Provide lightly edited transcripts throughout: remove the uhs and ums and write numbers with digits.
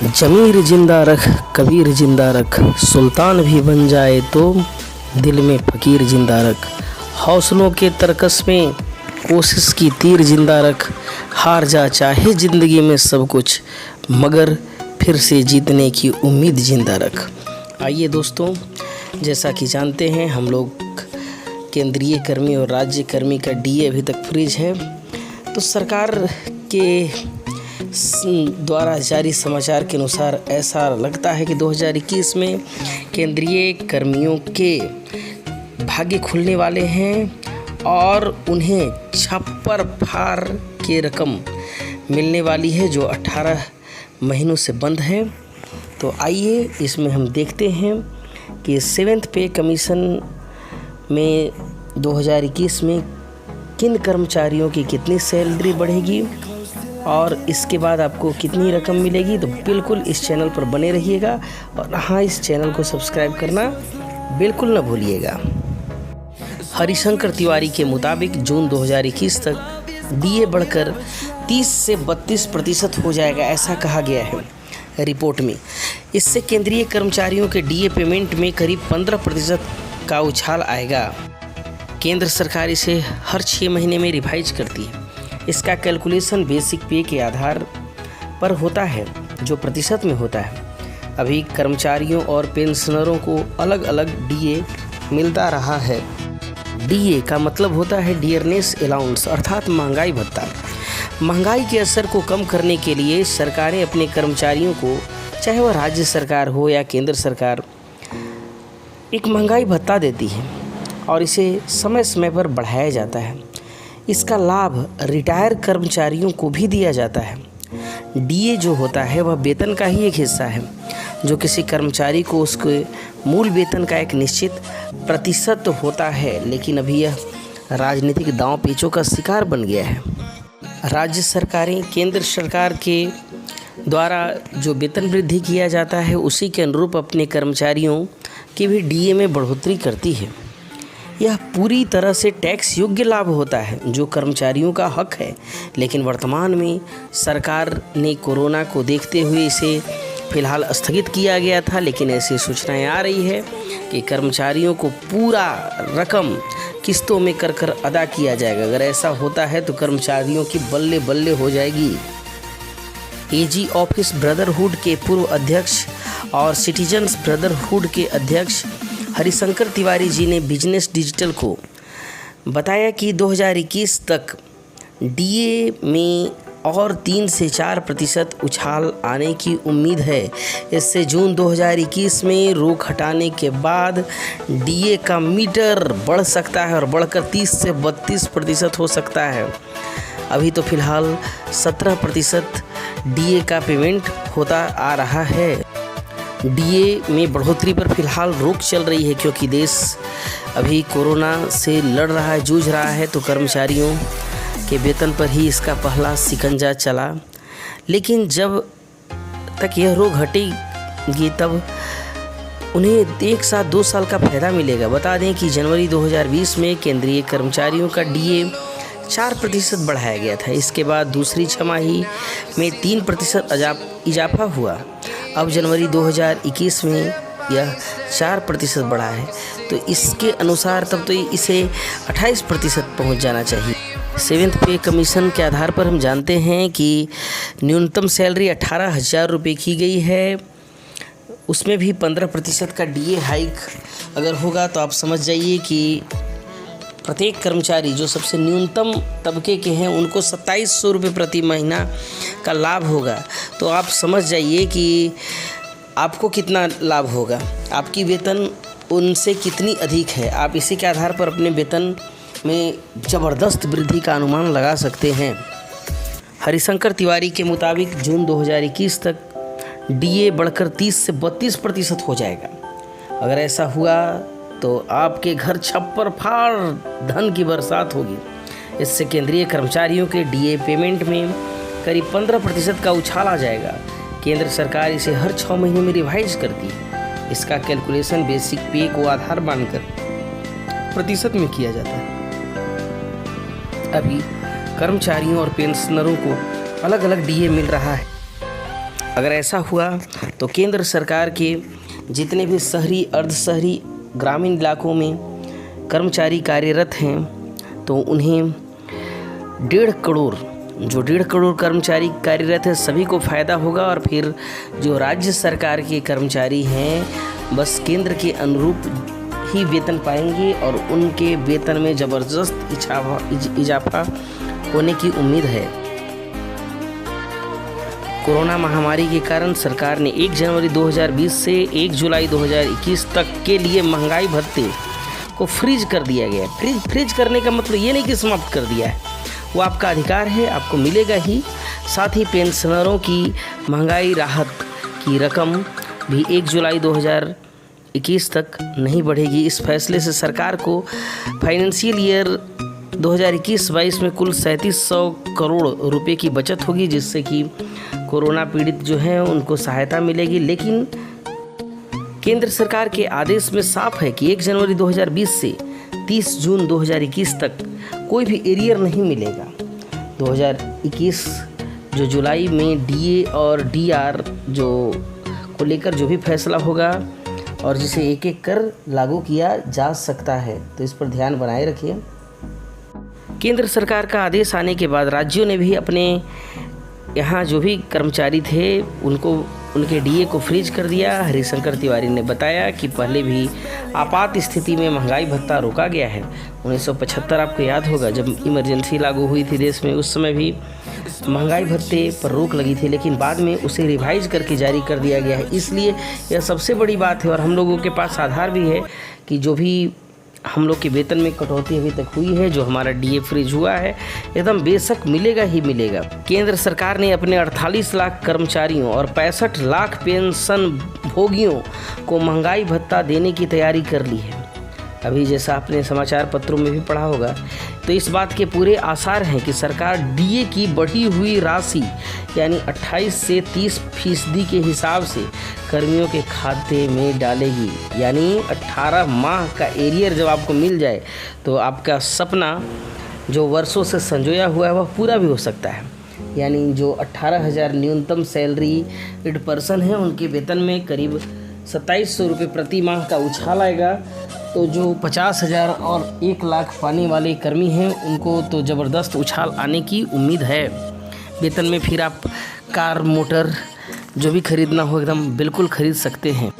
जमीर जिंदा रख, कबीर जिंदा रख, सुल्तान भी बन जाए तो दिल में फ़कीर जिंदा रख। हौसलों के तरकस में कोशिश की तीर जिंदा रख। हार जा चाहे ज़िंदगी में सब कुछ, मगर फिर से जीतने की उम्मीद जिंदा रख। आइए दोस्तों, जैसा कि जानते हैं हम लोग केंद्रीय कर्मी और राज्य कर्मी का डीए अभी तक फ्रीज है। तो सरकार के द्वारा जारी समाचार के अनुसार ऐसा लगता है कि 2021 में केंद्रीय कर्मियों के भाग्य खुलने वाले हैं और उन्हें छप्पर फाड़ के रकम मिलने वाली है जो 18 महीनों से बंद है। तो आइए इसमें हम देखते हैं कि 7th पे कमीशन में 2021 में किन कर्मचारियों की कितनी सैलरी बढ़ेगी और इसके बाद आपको कितनी रकम मिलेगी। तो बिल्कुल इस चैनल पर बने रहिएगा और हाँ, इस चैनल को सब्सक्राइब करना बिल्कुल न भूलिएगा। हरिशंकर तिवारी के मुताबिक जून 2021 तक डीए बढ़कर 30 से 32% हो जाएगा, ऐसा कहा गया है रिपोर्ट में। इससे केंद्रीय कर्मचारियों के डीए पेमेंट में करीब 15% का उछाल आएगा। केंद्र सरकार इसे हर 6 महीने में रिवाइज करती है। इसका कैलकुलेशन बेसिक पे के आधार पर होता है जो प्रतिशत में होता है। अभी कर्मचारियों और पेंशनरों को अलग अलग डीए मिलता रहा है। डीए का मतलब होता है डियरनेस अलाउंस, अर्थात महंगाई भत्ता। महंगाई के असर को कम करने के लिए सरकारें अपने कर्मचारियों को, चाहे वह राज्य सरकार हो या केंद्र सरकार, एक महंगाई भत्ता देती है और इसे समय समय पर बढ़ाया जाता है। इसका लाभ रिटायर कर्मचारियों को भी दिया जाता है। डीए जो होता है वह वेतन का ही एक हिस्सा है जो किसी कर्मचारी को उसके मूल वेतन का एक निश्चित प्रतिशत होता है, लेकिन अभी यह राजनीतिक दांव पेचों का शिकार बन गया है। राज्य सरकारें केंद्र सरकार के द्वारा जो वेतन वृद्धि किया जाता है उसी के अनुरूप अपने कर्मचारियों की भी डीए में बढ़ोतरी करती है। यह पूरी तरह से टैक्स योग्य लाभ होता है जो कर्मचारियों का हक है, लेकिन वर्तमान में सरकार ने कोरोना को देखते हुए इसे फिलहाल स्थगित किया गया था। लेकिन ऐसी सूचनाएं आ रही है कि कर्मचारियों को पूरा रकम किस्तों में कर अदा किया जाएगा। अगर ऐसा होता है तो कर्मचारियों की बल्ले बल्ले हो जाएगी। एजी ऑफिस ब्रदरहुड के पूर्व अध्यक्ष और सिटीजन्स ब्रदरहुड के अध्यक्ष हरिशंकर तिवारी जी ने बिजनेस डिजिटल को बताया कि 2021 तक डीए में और 3 से 4% उछाल आने की उम्मीद है। इससे जून 2021 में रोक हटाने के बाद डीए का मीटर बढ़ सकता है और बढ़कर 30 से 32% हो सकता है। अभी तो फिलहाल 17% डीए का पेमेंट होता आ रहा है। डीए में बढ़ोतरी पर फिलहाल रोक चल रही है क्योंकि देश अभी कोरोना से लड़ रहा है, जूझ रहा है। तो कर्मचारियों के वेतन पर ही इसका पहला शिकंजा चला, लेकिन जब तक यह रोक हटेगी तब उन्हें 1 साल 2 साल का फ़ायदा मिलेगा। बता दें कि जनवरी 2020 में केंद्रीय कर्मचारियों का डीए 4% बढ़ाया गया था। इसके बाद दूसरी छमाही में 3% इजाफा हुआ। अब जनवरी 2021 में यह 4% बढ़ा है, तो इसके अनुसार तब तो इसे 28% पहुंच जाना चाहिए। 7th पे कमीशन के आधार पर हम जानते हैं कि न्यूनतम सैलरी 18,000 रुपये की गई है। उसमें भी 15% का डीए हाइक अगर होगा तो आप समझ जाइए कि प्रत्येक कर्मचारी जो सबसे न्यूनतम तबके के हैं उनको 2700 रुपये प्रति महीना का लाभ होगा। तो आप समझ जाइए कि आपको कितना लाभ होगा, आपकी वेतन उनसे कितनी अधिक है। आप इसी के आधार पर अपने वेतन में ज़बरदस्त वृद्धि का अनुमान लगा सकते हैं। हरिशंकर तिवारी के मुताबिक जून 2021 तक डीए बढ़कर 30 से 32% हो जाएगा। अगर ऐसा हुआ तो आपके घर छप्पर फाड़ धन की बरसात होगी। इससे केंद्रीय कर्मचारियों के डीए पेमेंट में करीब 15% का उछाल आ जाएगा। केंद्र सरकार इसे हर 6 महीने में रिवाइज करती है। इसका कैलकुलेशन बेसिक पे को आधार मानकर प्रतिशत में किया जाता है। अभी कर्मचारियों और पेंशनरों को अलग अलग डीए मिल रहा है। अगर ऐसा हुआ तो केंद्र सरकार के जितने भी शहरी, अर्ध शहरी, ग्रामीण इलाकों में कर्मचारी कार्यरत हैं तो उन्हें 1.5 करोड़ कर्मचारी कार्यरत है, सभी को फ़ायदा होगा। और फिर जो राज्य सरकार के कर्मचारी हैं बस केंद्र के अनुरूप ही वेतन पाएंगे और उनके वेतन में ज़बरदस्त इजाफा होने की उम्मीद है। कोरोना महामारी के कारण सरकार ने 1 जनवरी 2020 से 1 जुलाई 2021 तक के लिए महंगाई भत्ते को फ्रीज कर दिया गया है। फ्रीज करने का मतलब ये नहीं कि समाप्त कर दिया है, वो आपका अधिकार है, आपको मिलेगा ही। साथ ही पेंशनरों की महंगाई राहत की रकम भी 1 जुलाई 2021 तक नहीं बढ़ेगी। इस फैसले से सरकार को फाइनेंशियल ईयर 2021-22 में कुल 3700 करोड़ रुपए की बचत होगी, जिससे कि कोरोना पीड़ित जो हैं उनको सहायता मिलेगी। लेकिन केंद्र सरकार के आदेश में साफ है कि 1 जनवरी 2020 से 30 जून 2021 तक कोई भी एरियर नहीं मिलेगा। 2021 जो जुलाई में डीए और डीआर जो को लेकर जो भी फैसला होगा और जिसे एक एक कर लागू किया जा सकता है, तो इस पर ध्यान बनाए रखिए। केंद्र सरकार का आदेश आने के बाद राज्यों ने भी अपने यहाँ जो भी कर्मचारी थे उनके डीए को फ्रीज कर दिया। हरिशंकर तिवारी ने बताया कि पहले भी आपात स्थिति में महंगाई भत्ता रोका गया है। 1975 आपको याद होगा जब इमरजेंसी लागू हुई थी देश में, उस समय भी महंगाई भत्ते पर रोक लगी थी, लेकिन बाद में उसे रिवाइज करके जारी कर दिया गया है। इसलिए यह सबसे बड़ी बात है और हम लोगों के पास आधार भी है कि जो भी हम लोग के वेतन में कटौती अभी तक हुई है, जो हमारा डीए फ्रीज हुआ है, एकदम बेशक मिलेगा ही मिलेगा। केंद्र सरकार ने अपने 48 लाख कर्मचारियों और 65 लाख पेंशन भोगियों को महंगाई भत्ता देने की तैयारी कर ली है। अभी जैसा आपने समाचार पत्रों में भी पढ़ा होगा, तो इस बात के पूरे आसार हैं कि सरकार डीए की बढ़ी हुई राशि यानी 28 से 30% के हिसाब से कर्मियों के खाते में डालेगी। यानी 18 माह का एरियर जब आपको मिल जाए तो आपका सपना जो वर्षों से संजोया हुआ है वह पूरा भी हो सकता है। यानी जो 18,000 न्यूनतम सैलरी पर्सन है उनके वेतन में करीब 2700 रुपये प्रति माह का उछाल आएगा। तो जो 50,000 और 1 लाख पाने वाले कर्मी हैं उनको तो ज़बरदस्त उछाल आने की उम्मीद है वेतन में। फिर आप कार, मोटर जो भी खरीदना हो एकदम बिल्कुल खरीद सकते हैं।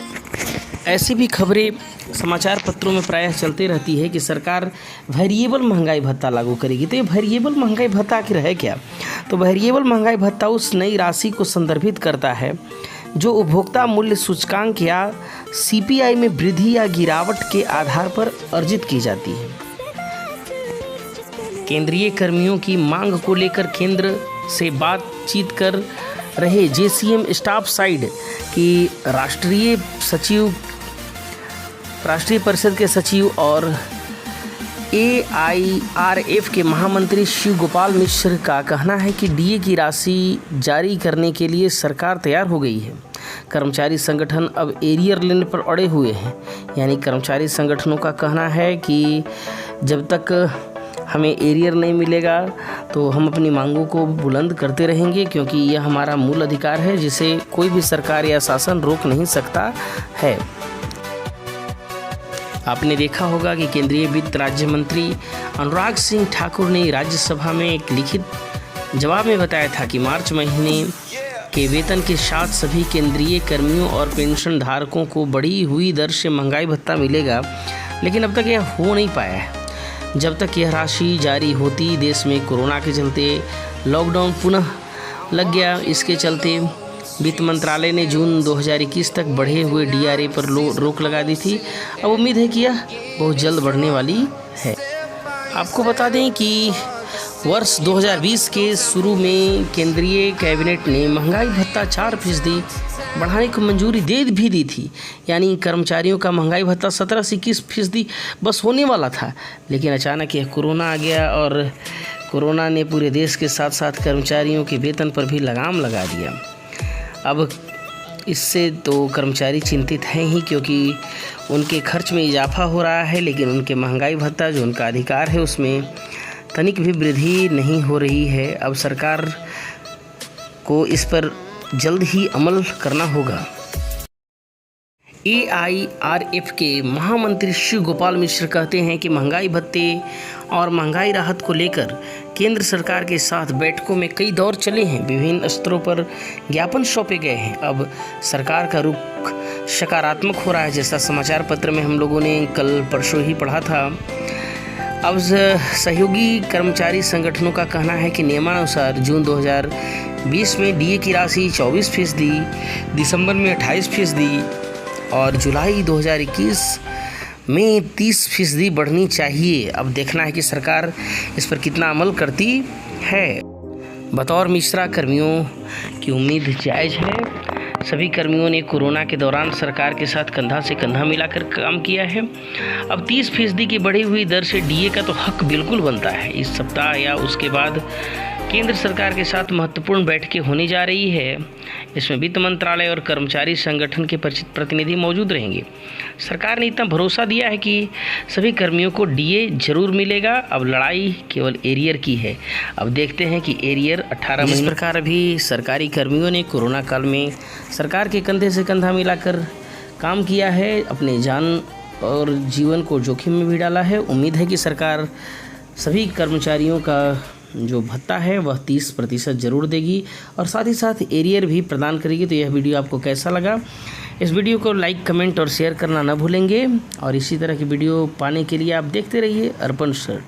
ऐसी भी खबरें समाचार पत्रों में प्रायः चलते रहती है कि सरकार वेरिएबल महंगाई भत्ता लागू करेगी। तो ये वेरिएबल महंगाई भत्ता आखिर है क्या? तो वेरिएबल महंगाई भत्ता उस नई राशि को संदर्भित करता है जो उपभोक्ता मूल्य सूचकांक या सीपीआई में वृद्धि या गिरावट के आधार पर अर्जित की जाती है। केंद्रीय कर्मियों की मांग को लेकर केंद्र से बातचीत कर रहे जेसीएम स्टाफ साइड की राष्ट्रीय परिषद के सचिव और AIRF के महामंत्री शिव गोपाल मिश्र का कहना है कि डीए की राशि जारी करने के लिए सरकार तैयार हो गई है। कर्मचारी संगठन अब एरियर लेने पर अड़े हुए हैं। यानी कर्मचारी संगठनों का कहना है कि जब तक हमें एरियर नहीं मिलेगा तो हम अपनी मांगों को बुलंद करते रहेंगे, क्योंकि यह हमारा मूल अधिकार है जिसे कोई भी सरकार या शासन रोक नहीं सकता है। आपने देखा होगा कि केंद्रीय वित्त राज्य मंत्री अनुराग सिंह ठाकुर ने राज्यसभा में एक लिखित जवाब में बताया था कि मार्च महीने के वेतन के साथ सभी केंद्रीय कर्मियों और पेंशन धारकों को बढ़ी हुई दर से महंगाई भत्ता मिलेगा, लेकिन अब तक यह हो नहीं पाया है। जब तक यह राशि जारी होती, देश में कोरोना के चलते लॉकडाउन पुनः लग गया। इसके चलते वित्त मंत्रालय ने जून 2021 तक बढ़े हुए डीआरए पर रोक लगा दी थी। अब उम्मीद है कि यह बहुत जल्द बढ़ने वाली है। आपको बता दें कि वर्ष 2020 के शुरू में केंद्रीय कैबिनेट ने महंगाई भत्ता 4% बढ़ाने को मंजूरी दे भी दी थी। यानी कर्मचारियों का महंगाई भत्ता 17 से 21% बस होने वाला था, लेकिन अचानक यह कोरोना आ गया और कोरोना ने पूरे देश के साथ साथ कर्मचारियों के वेतन पर भी लगाम लगा दिया। अब इससे तो कर्मचारी चिंतित हैं ही, क्योंकि उनके खर्च में इजाफा हो रहा है, लेकिन उनके महंगाई भत्ता जो उनका अधिकार है उसमें तनिक भी वृद्धि नहीं हो रही है। अब सरकार को इस पर जल्द ही अमल करना होगा। AIRF के महामंत्री शिव गोपाल मिश्र कहते हैं कि महंगाई भत्ते और महंगाई राहत को लेकर केंद्र सरकार के साथ बैठकों में कई दौर चले हैं, विभिन्न स्तरों पर ज्ञापन सौंपे गए हैं। अब सरकार का रुख सकारात्मक हो रहा है, जैसा समाचार पत्र में हम लोगों ने कल परसों ही पढ़ा था। अब सहयोगी कर्मचारी संगठनों का कहना है कि नियमानुसार जून 2020 में DA की राशि 24%, दिसंबर में 28% और जुलाई 2021 में 30% बढ़नी चाहिए। अब देखना है कि सरकार इस पर कितना अमल करती है। बतौर मिश्रा कर्मियों की उम्मीद जायज़ है। सभी कर्मियों ने कोरोना के दौरान सरकार के साथ कंधा से कंधा मिलाकर काम किया है। अब 30% की बढ़ी हुई दर से DA का तो हक बिल्कुल बनता है। इस सप्ताह या उसके बाद केंद्र सरकार के साथ महत्वपूर्ण बैठकें होने जा रही है। इसमें वित्त मंत्रालय और कर्मचारी संगठन के प्रतिनिधि मौजूद रहेंगे। सरकार ने इतना भरोसा दिया है कि सभी कर्मियों को DA जरूर मिलेगा। अब लड़ाई केवल एरियर की है। अब देखते हैं कि एरियर 18 महीने। इस प्रकार अभी सरकारी कर्मियों ने कोरोना काल में सरकार के कंधे से कंधा मिलाकर काम किया है, अपने जान और जीवन को जोखिम में भी डाला है। उम्मीद है कि सरकार सभी कर्मचारियों का जो भत्ता है वह 30% ज़रूर देगी और साथ ही साथ एरियर भी प्रदान करेगी। तो यह वीडियो आपको कैसा लगा? इस वीडियो को लाइक, कमेंट और शेयर करना न भूलेंगे और इसी तरह की वीडियो पाने के लिए आप देखते रहिए अर्पण सर।